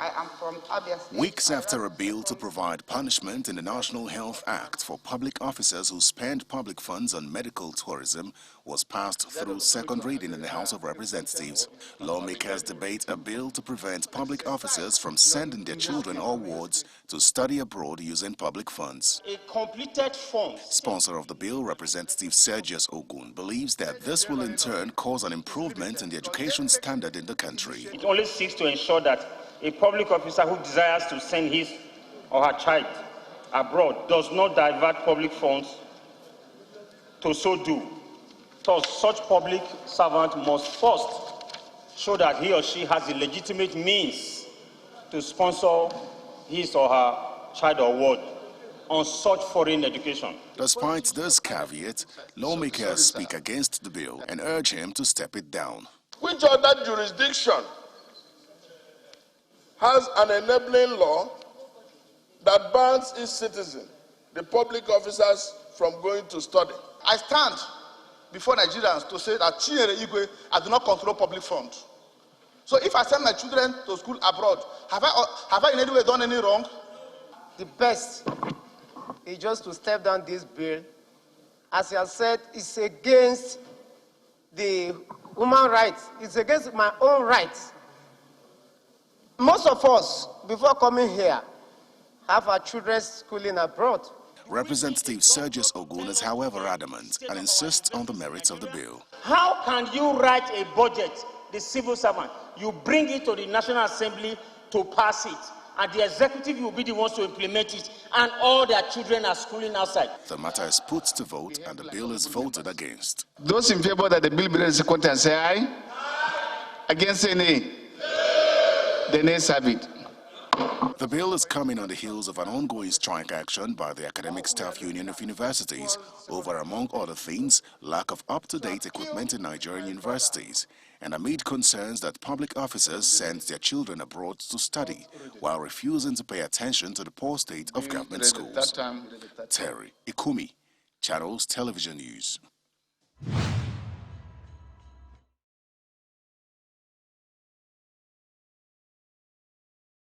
I am from Abia State. Weeks after a bill to provide punishment in the National Health Act for public officers who spend public funds on medical tourism was passed through second reading in the House of Representatives, lawmakers debate a bill to prevent public officers from sending their children or wards to study abroad using public funds. A completed form. Sponsor of the bill, Representative Sergius Ogun, believes that this will in turn cause an improvement in the education standard in the country. It only seeks to ensure that a public officer who desires to send his or her child abroad does not divert public funds to so do. Thus, such public servant must first show that he or she has the legitimate means to sponsor his or her child or ward on such foreign education. Despite this caveat, lawmakers speak against the bill and urge him to step it down. Which other jurisdiction has an enabling law that bans its citizens, the public officers, from going to study? I stand before Nigerians to say that Chinyere Igwe, I do not control public funds. So if I send my children to school abroad, have I in any way done any wrong? The best is just to step down this bill. As you have said, it's against the human rights. It's against my own rights. Most of us, before coming here, have our children schooling abroad. Representative Sergius Ogun is, however, adamant and insists on the merits of the bill. How can you write a budget, the civil servant, you bring it to the National Assembly to pass it, and the executive will be the ones to implement it, and all their children are schooling outside? The matter is put to vote and the bill is voted against. Those in favor that the bill be read as content say aye. Against say nay. The nays have it. The bill is coming on the heels of an ongoing strike action by the Academic Staff Union of Universities over, among other things, lack of up-to-date equipment in Nigerian universities, and amid concerns that public officers send their children abroad to study while refusing to pay attention to the poor state of government schools. Terry Ikumi, Channels Television News.